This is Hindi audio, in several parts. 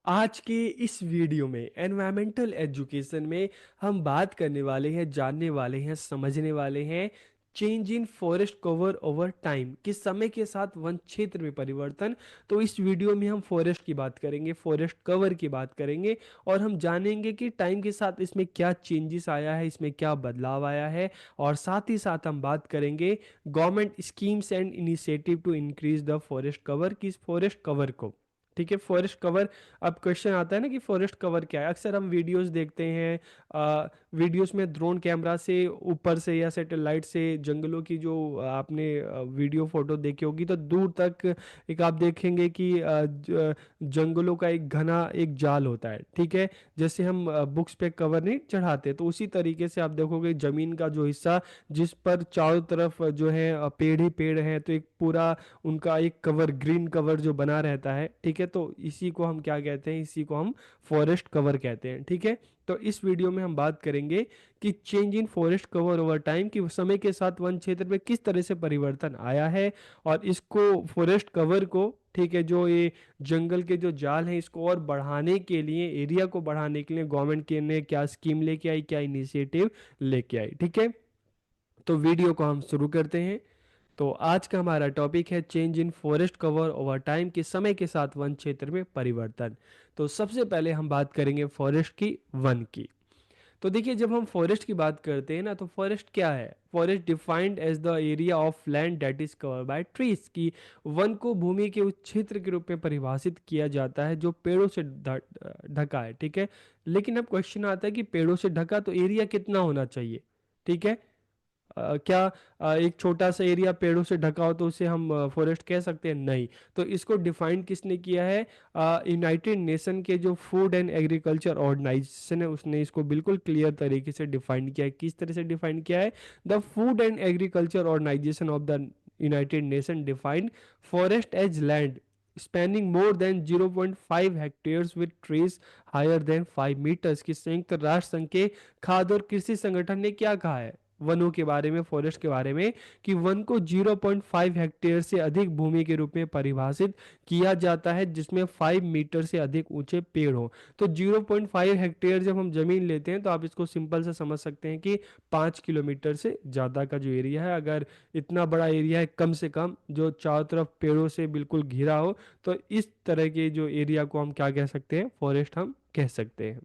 आज के इस वीडियो में एनवायरमेंटल एजुकेशन में हम बात करने वाले हैं, जानने वाले हैं, समझने वाले हैं change in forest cover over time कि समय के साथ वन क्षेत्र में परिवर्तन। तो इस वीडियो में हम फॉरेस्ट की बात करेंगे, फॉरेस्ट कवर की बात करेंगे और हम जानेंगे कि टाइम के साथ इसमें क्या चेंजेस आया है, इसमें क्या बदलाव आया है। और साथ ही साथ हम बात करेंगे government schemes and initiative to increase the forest cover कि इस फॉरेस्ट कवर को, ठीक है, फॉरेस्ट कवर। अब क्वेश्चन आता है ना कि फॉरेस्ट कवर क्या है। अक्सर हम वीडियोस देखते हैं, वीडियोस में ड्रोन कैमरा से ऊपर से या सैटेलाइट से जंगलों की जो आपने वीडियो फोटो देखी होगी तो दूर तक एक आप देखेंगे कि जंगलों का एक घना एक जाल होता है, ठीक है। जैसे हम बुक्स पे कवर नहीं चढ़ाते तो उसी तरीके से आप देखोगे जमीन का जो हिस्सा जिस पर चारों तरफ जो है पेड़ ही पेड़ हैं, तो एक पूरा उनका एक कवर, ग्रीन कवर जो बना रहता है, ठीक है। तो इसी को हम क्या कहते हैं, इसी को हम फॉरेस्ट कवर कहते हैं, ठीक है। तो इस वीडियो में हम बात करेंगे कि change in forest cover over time कि समय के साथ वन क्षेत्र में किस तरह से परिवर्तन आया है। और इसको फॉरेस्ट कवर को, ठीक है, जो ये जंगल के जो जाल हैं इसको और बढ़ाने के लिए, एरिया को बढ़ाने के लिए गवर्नमेंट के ने क्या स्कीम लेके आई, क्या इनिशिएटिव लेके आई, ठीक है। तो वीडियो को हम शुरू करते हैं। तो आज का हमारा टॉपिक है change in forest cover over time कि समय के साथ वन क्षेत्र में परिवर्तन। तो सबसे पहले हम बात करेंगे फॉरेस्ट की, वन की। तो देखिए, जब हम फॉरेस्ट की बात करते हैं ना, तो फॉरेस्ट क्या है? Forest defined as the area of land that is cover by trees की वन को भूमि के उस क्षेत्र के रूप में परिभाषित किया जाता है जो पेड़ों से ढका है, ठीक है। लेकिन अब क्वेश्चन आता है कि पेड़ों से ढका तो एरिया कितना होना चाहिए, ठीक है। क्या एक छोटा सा एरिया पेड़ों से ढका हो तो उसे हम फॉरेस्ट कह सकते हैं? नहीं। तो इसको डिफाइन किसने किया है? यूनाइटेड नेशन के जो फूड एंड एग्रीकल्चर ऑर्गेनाइजेशन है उसने इसको बिल्कुल क्लियर तरीके से डिफाइन किया है। किस तरह से डिफाइन किया है? The Food and Agriculture Organisation of the United Nation defined forest as land spanning more than 0.5 hectares with trees higher than 5 metres की संयुक्त राष्ट्र संघ के खाद्य और कृषि संगठन ने क्या कहा है वनों के बारे में, फॉरेस्ट के बारे में, कि वन को 0.5 हेक्टेयर से अधिक भूमि के रूप में परिभाषित किया जाता है जिसमें 5 मीटर से अधिक ऊंचे पेड़ हो। तो 0.5 हेक्टेयर जब हम जमीन लेते हैं तो आप इसको सिंपल से समझ सकते हैं कि 5 किलोमीटर से ज़्यादा का जो एरिया है, अगर इतना बड़ा एरिया है कम से कम जो चारों तरफ पेड़ों से बिल्कुल घिरा हो, तो इस तरह के जो एरिया को हम क्या कह सकते हैं? फॉरेस्ट हम कह सकते हैं।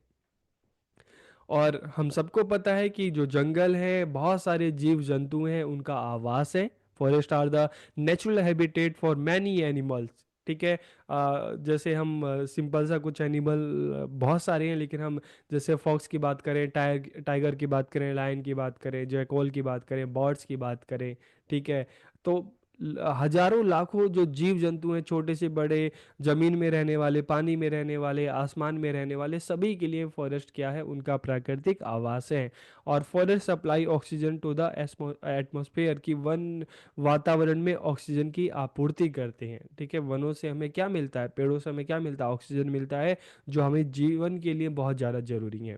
और हम सबको पता है कि जो जंगल है बहुत सारे जीव जंतु हैं उनका आवास है। Forest are the natural habitat for many animals, ठीक है। जैसे हम सिंपल सा कुछ एनिमल बहुत सारे हैं, लेकिन हम जैसे फॉक्स की बात करें, टाइगर की बात करें, लायन की बात करें, जैकॉल की बात करें, बर्ड्स की बात करें, ठीक है। तो हजारों लाखों जो जीव जंतु हैं, छोटे से बड़े, जमीन में रहने वाले, पानी में रहने वाले, आसमान में रहने वाले, सभी के लिए फॉरेस्ट क्या है? उनका प्राकृतिक आवास है। और forest supply oxygen to the atmosphere की वन वातावरण में ऑक्सीजन की आपूर्ति करते हैं, ठीक है। वनों से हमें क्या मिलता है? पेड़ों से हमें क्या मिलता है? ऑक्सीजन मिलता है, जो हमें जीवन के लिए बहुत ज़्यादा जरूरी है।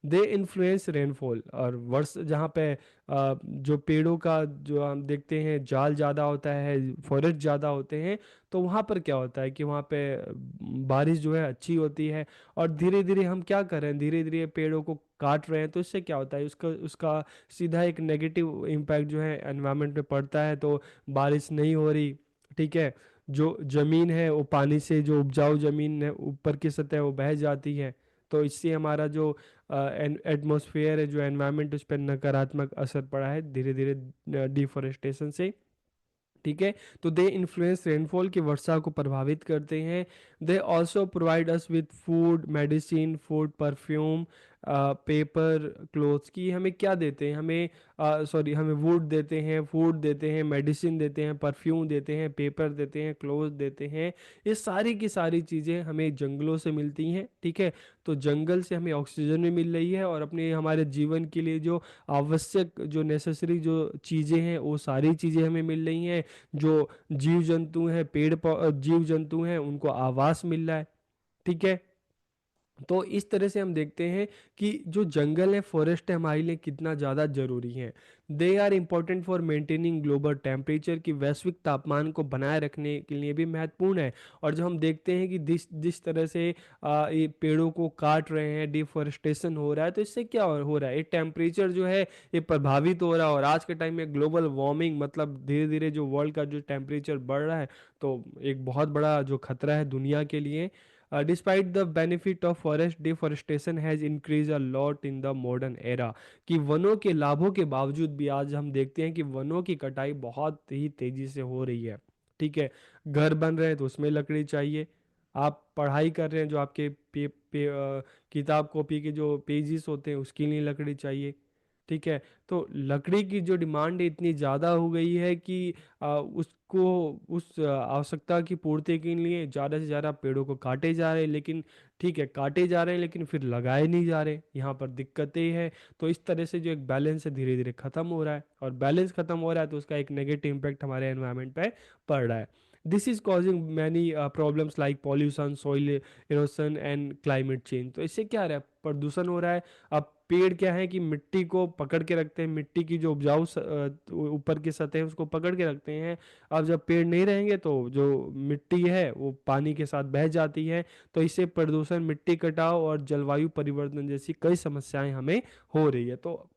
दे इन्फ्लुएंस रेनफॉल, और वर्ष जहाँ पे जो पेड़ों का जो हम देखते हैं जाल ज़्यादा होता है, फॉरेस्ट ज़्यादा होते हैं, तो वहाँ पर क्या होता है कि वहाँ पे बारिश जो है अच्छी होती है। और धीरे धीरे हम क्या कर रहे हैं? धीरे धीरे पेड़ों को काट रहे हैं, तो इससे क्या होता है? उसका उसका सीधा एक नेगेटिव इम्पैक्ट जो है एनवायरनमेंट पे पड़ता है। तो बारिश नहीं हो रही, ठीक है। जो जमीन है वो पानी से, जो उपजाऊ जमीन है ऊपर की सतह वो बह जाती है। तो इससे हमारा जो एटमॉस्फेयर है, जो एनवायरनमेंट, उस पर नकारात्मक असर पड़ा है धीरे धीरे डिफोरेस्टेशन से, ठीक है। तो दे इन्फ्लुएंस रेनफॉल की वर्षा को प्रभावित करते हैं। They also provide us with food, medicine, food, perfume, paper, clothes की हमें क्या देते हैं? हमें सॉरी, हमें वुड देते हैं, फूड देते हैं, मेडिसिन देते हैं, परफ्यूम देते हैं, पेपर देते हैं, क्लोथ देते हैं। ये सारी की सारी चीज़ें हमें जंगलों से मिलती हैं, ठीक है। तो जंगल से हमें ऑक्सीजन भी मिल रही है और अपने हमारे जीवन के लिए जो आवश्यक, जो नेसेसरी जो चीज़ें हैं वो सारी चीज़ें हमें मिल रही हैं। जो जीव जंतु हैं, जीव जंतु हैं, उनको आवास मिल रहा है, ठीक है। तो इस तरह से हम देखते हैं कि जो जंगल है, फॉरेस्ट है, हमारे लिए कितना ज़्यादा ज़रूरी है। They are important for maintaining global temperature, की वैश्विक तापमान को बनाए रखने के लिए भी महत्वपूर्ण है। और जो हम देखते हैं कि जिस जिस तरह से ये पेड़ों को काट रहे हैं, डिफॉरेस्टेशन हो रहा है, तो इससे क्या हो रहा है, ये टेम्परेचर जो है ये प्रभावित हो रहा है। और आज के टाइम में ग्लोबल वार्मिंग मतलब धीरे धीरे जो वर्ल्ड का जो टेम्परेचर बढ़ रहा है, तो एक बहुत बड़ा जो खतरा है दुनिया के लिए। Despite the benefit of forest, deforestation has increased a lot in the modern era। कि वनों के लाभों के बावजूद भी आज हम देखते हैं कि वनों की कटाई बहुत ही तेजी से हो रही है। ठीक है, घर बन रहे हैं तो उसमें लकड़ी चाहिए। आप पढ़ाई कर रहे हैं, जो आपके किताब कॉपी के जो पेजेस होते हैं उसके लिए लकड़ी चाहिए। ठीक है, तो लकड़ी की जो डिमांड है इतनी ज़्यादा हो गई है कि उसको उस आवश्यकता की पूर्ति के लिए ज़्यादा से ज़्यादा पेड़ों को काटे जा रहे हैं। लेकिन ठीक है, काटे जा रहे हैं लेकिन फिर लगाए नहीं जा रहे, यहाँ पर दिक्कतें हैं। तो इस तरह से जो एक बैलेंस है धीरे धीरे ख़त्म हो रहा है, और बैलेंस ख़त्म हो रहा है तो उसका एक नेगेटिव इम्पैक्ट हमारे एनवायरनमेंट पे पड़ रहा है। This is causing many problems like pollution, soil erosion and climate change. तो इससे क्या हो रहा है, प्रदूषण हो रहा है। अब पेड़ क्या है कि मिट्टी को पकड़ के रखते हैं, मिट्टी की जो उपजाऊ ऊपर की सतह है उसको पकड़ के रखते हैं। अब जब पेड़ नहीं रहेंगे तो जो मिट्टी है वो पानी के साथ बह जाती है। तो इससे प्रदूषण, मिट्टी कटाव और जलवायु परिवर्तन जैसी कई समस्याएं हमें हो रही है। तो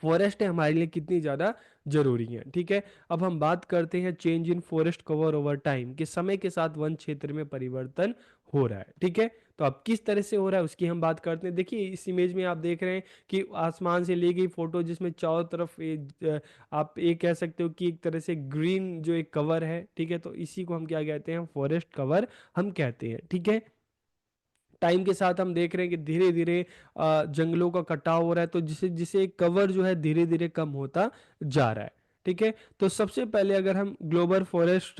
फॉरेस्ट है हमारे लिए कितनी ज़्यादा जरूरी है। ठीक है, अब हम बात करते हैं change in forest cover over time, कि समय के साथ वन क्षेत्र में परिवर्तन हो रहा है। ठीक है, तो अब किस तरह से हो रहा है उसकी हम बात करते हैं। देखिए, इस इमेज में आप देख रहे हैं कि आसमान से ली गई फोटो, जिसमें चारों तरफ आप ये कह सकते हो कि एक तरह से ग्रीन जो एक कवर है। ठीक है, तो इसी को हम क्या कहते हैं, फॉरेस्ट कवर हम कहते हैं। ठीक है, टाइम के साथ हम देख रहे हैं कि धीरे धीरे जंगलों का कटाव हो रहा है, तो जिसे जिसे कवर जो है धीरे धीरे कम होता जा रहा है। ठीक है, तो सबसे पहले अगर हम ग्लोबल फॉरेस्ट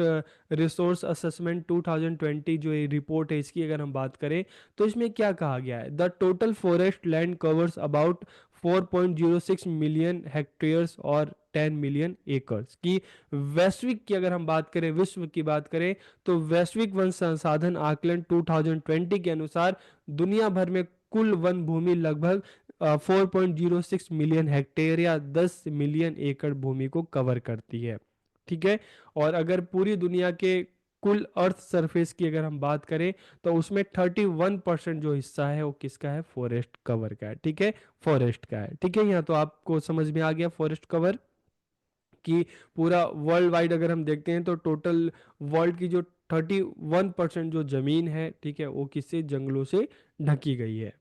रिसोर्स असेसमेंट 2020 जो ये रिपोर्ट है इसकी अगर हम बात करें, तो इसमें क्या कहा गया है, the total forest land covers about 4.06 million hectares और 10 मिलियन एकर्स की। वैश्विक की अगर हम बात करें, विश्व की बात करें, तो वैश्विक वन संसाधन आकलन 2020 के अनुसार दुनिया भर में कुल वन भूमि लगभग 4.06 मिलियन हेक्टेयर या 10 मिलियन एकड़ भूमि को कवर करती है। ठीक है, और अगर पूरी दुनिया के कुल अर्थ सरफेस की अगर हम बात करें, तो उसमें 31% जो हिस्सा है वो किसका है, फॉरेस्ट कवर का है। ठीक है, फॉरेस्ट का है। ठीक है, यहाँ तो आपको समझ में आ गया फॉरेस्ट कवर कि पूरा वर्ल्ड वाइड अगर हम देखते हैं तो टोटल वर्ल्ड की जो 31% जो जमीन है, ठीक है, वो किससे, जंगलों से ढकी गई है।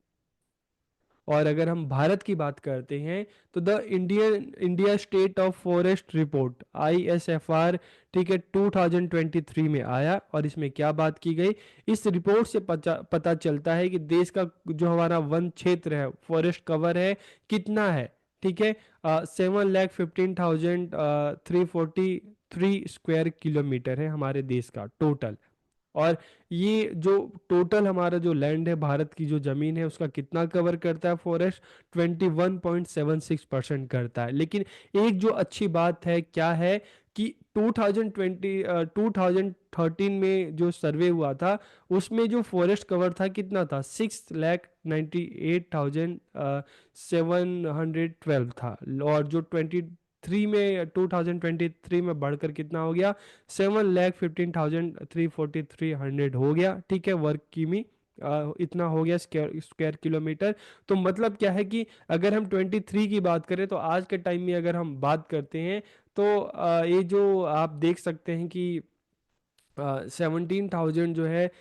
और अगर हम भारत की बात करते हैं, तो the Indian India state of forest report ISFR, ठीक है, 2023 में आया। और इसमें क्या बात की गई, इस रिपोर्ट से पता चलता है कि देश का जो हमारा वन क्षेत्र है, फॉरेस्ट कवर है, कितना है। ठीक है, 7,15,343 स्क्वायर किलोमीटर है हमारे देश का टोटल। और ये जो टोटल हमारा जो लैंड है, भारत की जो जमीन है, उसका कितना कवर करता है फॉरेस्ट, 21.76% करता है। लेकिन एक जो अच्छी बात है क्या है कि 2013 में जो सर्वे हुआ था, उसमें जो फॉरेस्ट कवर था कितना था, 6,98,712 था। और जो 2023 में बढ़कर कितना हो गया, 7,15,343 हो गया। ठीक है, वर्ग किमी इतना हो गया, स्क्वायर स्क्वायर किलोमीटर। तो मतलब क्या है कि अगर हम 23 की बात करें, तो आज के टाइम में अगर हम बात करते हैं, तो ये जो आप देख सकते हैं कि 17,000 जो है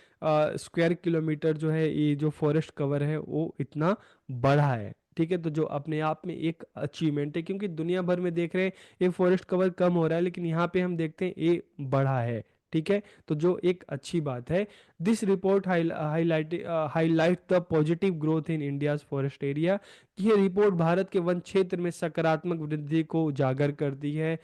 स्क्वायर किलोमीटर जो है, ये जो फॉरेस्ट कवर है वो इतना बड़ा है। ठीक है, तो जो अपने आप में एक अचीवमेंट है, क्योंकि दुनिया भर में देख रहे हैं ये फॉरेस्ट कवर कम हो रहा है, लेकिन यहाँ पे हम देखते हैं ये बड़ा है। ठीक है, तो जो एक अच्छी बात है। This report highlight the positive growth in India's forest area. ये रिपोर्ट भारत के वन क्षेत्र में सकारात्मक वृद्धि को उजागर करती है।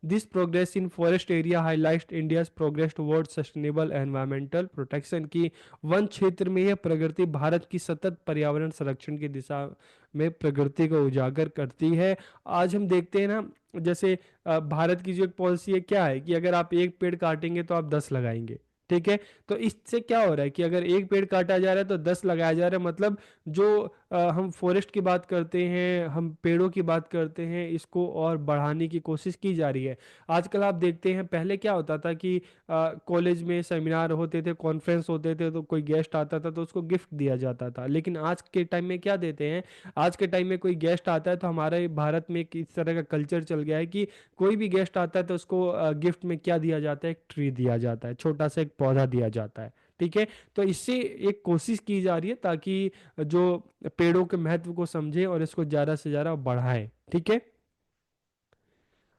This progress in forest area highlight India's progress towards sustainable environmental protection, की वन क्षेत्र में यह प्रगति भारत की सतत पर्यावरण संरक्षण की दिशा में प्रगति को उजागर करती है। आज हम देखते हैं ना, जैसे भारत की जो एक पॉलिसी है क्या है कि अगर आप एक पेड़ काटेंगे तो आप 10 लगाएंगे। ठीक है। तो इससे क्या हो रहा है कि अगर एक पेड़ काटा जा रहा है तो 10 लगाया जा रहा है, मतलब जो हम फॉरेस्ट की बात करते हैं, हम पेड़ों की बात करते हैं, इसको और बढ़ाने की कोशिश की जा रही है। आजकल आप देखते हैं, पहले क्या होता था कि कॉलेज में सेमिनार होते थे, कॉन्फ्रेंस होते थे, तो कोई गेस्ट आता था तो उसको गिफ्ट दिया जाता था। लेकिन आज के टाइम में क्या देते हैं, आज के टाइम में कोई गेस्ट आता है तो हमारे भारत में एक इस तरह का कल्चर चल गया है कि कोई भी गेस्ट आता है तो उसको गिफ्ट में क्या दिया जाता है, एक ट्री दिया जाता है, छोटा सा एक पौधा दिया जाता है। ठीक है। तो इससे एक कोशिश की जा रही है ताकि जो पेड़ों के महत्व को समझे और इसको ज्यादा से ज्यादा बढ़ाएं। ठीक है।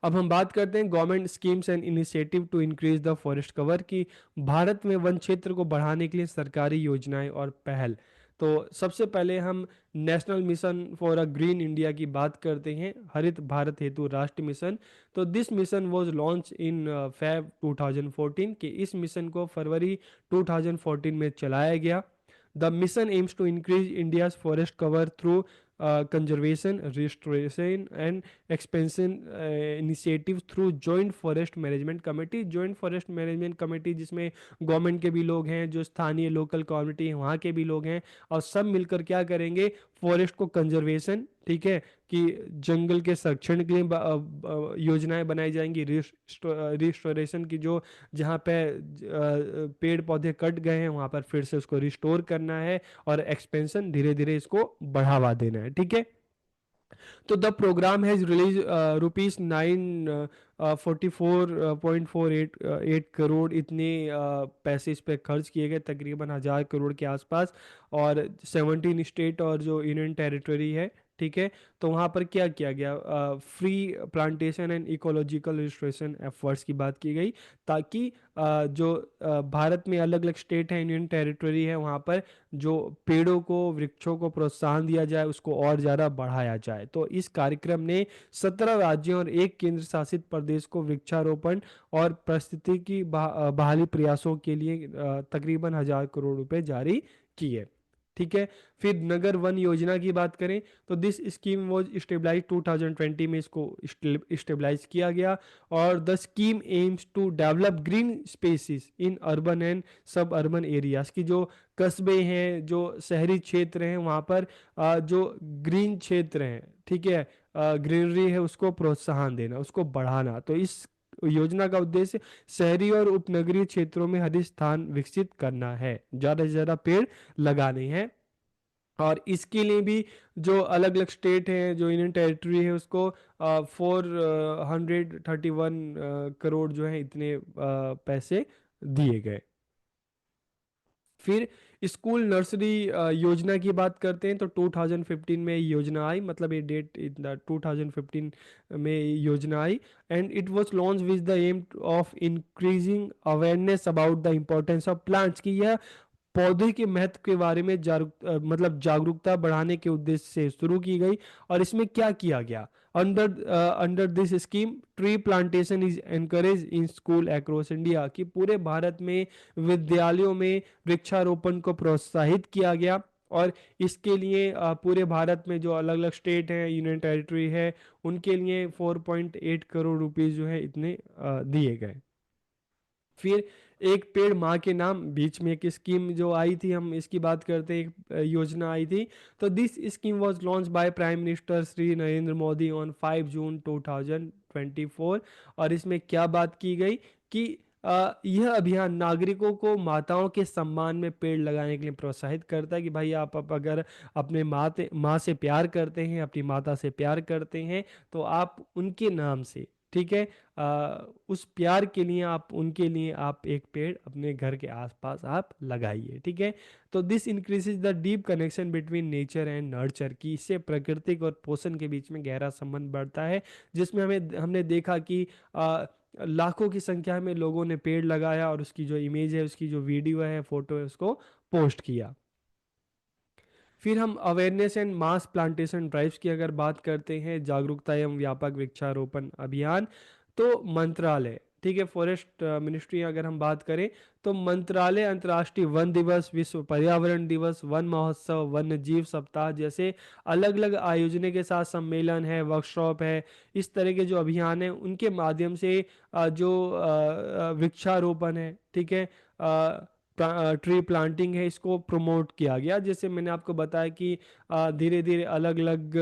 अब हम बात करते हैं government schemes and initiative to increase the forest cover, की भारत में वन क्षेत्र को बढ़ाने के लिए सरकारी योजनाएं और पहल। तो सबसे पहले हम national mission for a green India की बात करते हैं, हरित भारत हेतु राष्ट्रीय मिशन। तो this mission was launch in Feb 2014, कि इस मिशन को फरवरी 2014 में चलाया गया। The mission aims to increase India's forest cover through conservation, restoration and expansion initiative through joint forest management committee। joint forest management committee जिसमें गवर्नमेंट के भी लोग हैं, जो स्थानीय लोकल कम्युनिटी है वहाँ के भी लोग हैं, और सब मिलकर क्या करेंगे, फॉरेस्ट को कंजर्वेशन, ठीक है, कि जंगल के संरक्षण के लिए योजनाएं बनाई जाएंगी, रिस्टोरेशन की, जो जहाँ पे पेड़ पौधे कट गए हैं वहाँ पर फिर से उसको रिस्टोर करना है, और एक्सपेंशन धीरे धीरे इसको बढ़ावा देना है। ठीक है। तो the programme has release rupees 944.48 इतने पैसे इस पे खर्च किए गए, तकरीबन 1000 करोड़ के आसपास। और 17 स्टेट और जो यूनियन टेरिटरी है, ठीक है, तो वहाँ पर क्या किया गया, free plantation and ecological restoration efforts की बात की गई, ताकि जो भारत में अलग अलग स्टेट है, यूनियन टेरिटरी है, वहाँ पर जो पेड़ों को, वृक्षों को प्रोत्साहन दिया जाए, उसको और ज़्यादा बढ़ाया जाए। तो इस कार्यक्रम ने 17 राज्यों और एक केंद्र शासित प्रदेश को वृक्षारोपण और पारिस्थितिकी बहाली प्रयासों के लिए तकरीबन 1000 करोड़ रुपए जारी किए। ठीक है। फिर नगर वन योजना की बात करें, तो दिस स्कीम वाज स्टेबलाइज 2020 में, इसको स्टेबलाइज किया गया। और the scheme aims to develop green spaces in urban and suburban areas, की जो कस्बे हैं, जो शहरी क्षेत्र हैं, वहाँ पर जो ग्रीन क्षेत्र हैं, ठीक है, ग्रीनरी है, उसको प्रोत्साहन देना, उसको बढ़ाना। तो इस योजना का उद्देश्य शहरी और उपनगरीय क्षेत्रों में हरित स्थान विकसित करना है, ज्यादा से ज्यादा पेड़ लगाने हैं। और इसके लिए भी जो अलग अलग स्टेट हैं, जो यूनियन टेरिटरी है, उसको 431 करोड़ जो है इतने पैसे दिए गए। फिर स्कूल नर्सरी योजना की बात करते हैं, तो 2015 में ये योजना आई, मतलब ये डेट इन द 2015 में ये योजना आई। And it was launch with the aim of increasing awareness about the importance of plants, की यह पौधे के महत्व के बारे में मतलब जागरूकता बढ़ाने के उद्देश्य से शुरू की गई। और इसमें क्या किया गया, under this scheme tree plantation is encourage in school across India, कि पूरे भारत में विद्यालयों में वृक्षारोपण को प्रोत्साहित किया गया। और इसके लिए पूरे भारत में जो अलग अलग स्टेट हैं, यूनियन टेरिटरी है, उनके लिए 4.8 करोड़ रुपीस जो है इतने दिए गए। फिर एक पेड़ माँ के नाम, बीच में एक स्कीम जो आई थी, हम इसकी बात करते हैं, एक योजना आई थी। तो this scheme was launch by prime minister Shri Narendra Modi on 5 जून 2024। और इसमें क्या बात की गई कि यह अभियान नागरिकों को माताओं के सम्मान में पेड़ लगाने के लिए प्रोत्साहित करता है, कि भाई आप अगर अपने माँ से प्यार करते हैं, अपनी माता से प्यार करते हैं, तो आप उनके नाम से, ठीक है, उस प्यार के लिए आप, उनके लिए आप एक पेड़ अपने घर के आसपास आप लगाइए। ठीक है। तो this increases the deep connection between nature and nurture, की इससे प्राकृतिक और पोषण के बीच में गहरा संबंध बढ़ता है, जिसमें हमने देखा कि लाखों की संख्या में लोगों ने पेड़ लगाया, और उसकी जो इमेज है, उसकी जो वीडियो है, फोटो है, उसको पोस्ट किया। फिर हम awareness and mass plantation drives की अगर बात करते हैं, जागरूकता एवं व्यापक वृक्षारोपण अभियान, तो मंत्रालय, ठीक है, फॉरेस्ट मिनिस्ट्री अगर हम बात करें, तो मंत्रालय अंतर्राष्ट्रीय वन दिवस, विश्व पर्यावरण दिवस, वन महोत्सव, वन्य जीव सप्ताह जैसे अलग अलग आयोजनों के साथ सम्मेलन है, वर्कशॉप है, इस तरह के जो अभियान है, उनके माध्यम से जो वृक्षारोपण है, ठीक है, ट्री प्लांटिंग है इसको प्रमोट किया गया। जैसे मैंने आपको बताया कि धीरे धीरे अलग अलग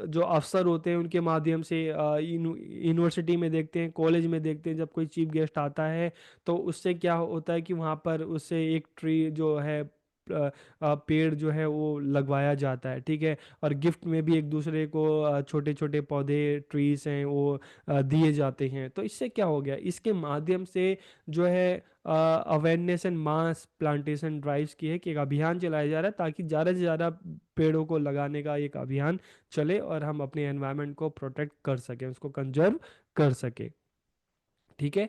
जो अफसर होते हैं उनके माध्यम से यूनिवर्सिटी में देखते हैं, कॉलेज में देखते हैं, जब कोई चीफ गेस्ट आता है तो उससे क्या होता है कि वहाँ पर उससे एक ट्री जो है पेड़ जो है वो लगवाया जाता है, ठीक है। और गिफ्ट में भी एक दूसरे को छोटे छोटे पौधे ट्रीज हैं वो दिए जाते हैं। तो इससे क्या हो गया, इसके माध्यम से जो है awareness and mass plantation drives की है कि एक अभियान चलाया जा रहा है ताकि ज़्यादा से ज़्यादा पेड़ों को लगाने का एक अभियान चले और हम अपने एनवायरनमेंट को प्रोटेक्ट कर सकें, उसको कंजर्व कर सके, ठीक है।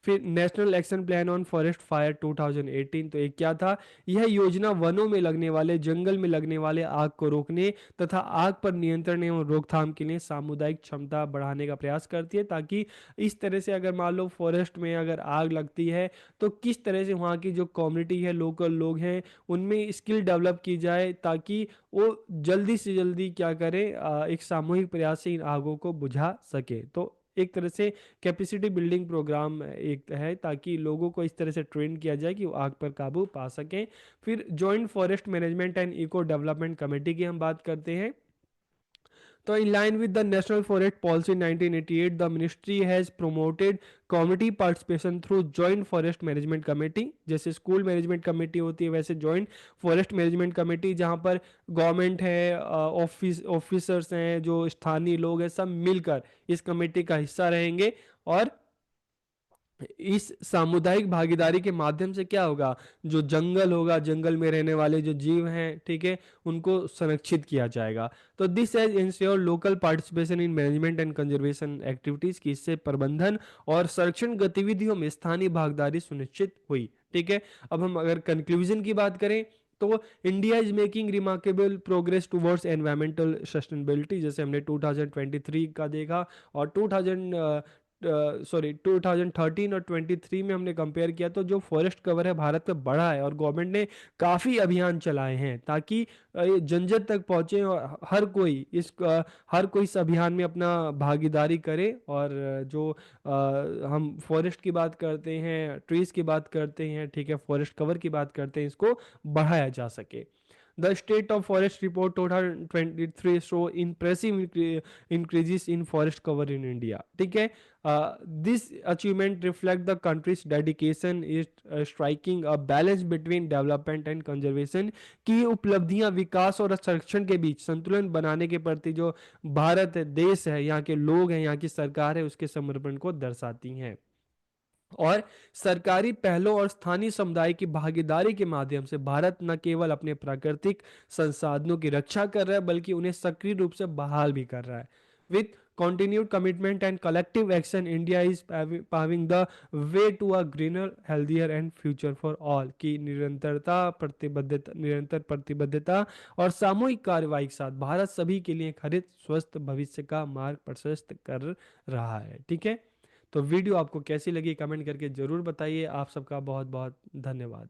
फिर national action plan on forest fire 2018, तो एक क्या था, यह योजना वनों में लगने वाले, जंगल में लगने वाले आग को रोकने तथा आग पर नियंत्रण एवं रोकथाम के लिए सामुदायिक क्षमता बढ़ाने का प्रयास करती है, ताकि इस तरह से अगर मान लो फॉरेस्ट में अगर आग लगती है तो किस तरह से वहाँ की जो कम्युनिटी है, लोकल लोग हैं, उनमें स्किल डेवलप की जाए ताकि वो जल्दी से जल्दी क्या करें, एक सामूहिक प्रयास से इन आगों को बुझा सके। तो एक तरह से कैपेसिटी बिल्डिंग प्रोग्राम एक है ताकि लोगों को इस तरह से ट्रेन किया जाए कि वो आग पर काबू पा सकें। फिर joint forest management and eco development committee की हम बात करते हैं। तो in line with the National Forest Policy 1988, the ministry has promoted community participation through Joint Forest Management Committee। जैसे स्कूल मैनेजमेंट कमेटी होती है वैसे जॉइंट फॉरेस्ट मैनेजमेंट कमेटी, जहाँ पर गवर्नमेंट है, ऑफिसर्स हैं, जो स्थानीय लोग हैं, सब मिलकर इस कमेटी का हिस्सा रहेंगे। और इस सामुदायिक भागीदारी के माध्यम से क्या होगा, जो जंगल होगा, जंगल में रहने वाले जो जीव हैं, ठीक है, उनको संरक्षित किया जाएगा। तो this has ensure local participation in management and conservation activities की, इससे प्रबंधन और संरक्षण गतिविधियों में स्थानीय भागीदारी सुनिश्चित हुई, ठीक है। अब हम अगर कंक्लूजन की बात करें तो India is making remarkable progress towards environmental sustainability, जैसे हमने 2023 का देखा और 2013 और 23 में हमने कंपेयर किया तो जो फॉरेस्ट कवर है भारत में बढ़ा है और गवर्नमेंट ने काफ़ी अभियान चलाए हैं ताकि ये जन जन तक पहुंचे और हर कोई इस अभियान में अपना भागीदारी करे। और हम फॉरेस्ट की बात करते हैं, ट्रीज की बात करते हैं, ठीक है, फॉरेस्ट कवर की बात करते हैं, इसको बढ़ाया जा सके। The State of Forest Report 2023 show impressive increases in forest cover in India, ठीक है। This achievement reflect the country's dedication is striking a balance between development and conservation, की उपलब्धियां विकास और संरक्षण के बीच संतुलन बनाने के प्रति जो भारत है, देश है, यहाँ के लोग हैं, यहाँ की सरकार है, उसके समर्पण को दर्शाती हैं। और सरकारी पहलों और स्थानीय समुदाय की भागीदारी के माध्यम से भारत न केवल अपने प्राकृतिक संसाधनों की रक्षा कर रहा है बल्कि उन्हें सक्रिय रूप से बहाल भी कर रहा है। With continued commitment and collective action, India is paving the way to a greener, healthier and future for all, की निरंतर प्रतिबद्धता और सामूहिक कार्रवाई के साथ भारत सभी के लिए एक हरित स्वस्थ भविष्य का मार्ग प्रशस्त कर रहा है, ठीक है। तो वीडियो आपको कैसी लगी कमेंट करके ज़रूर बताइए। आप सबका बहुत बहुत धन्यवाद।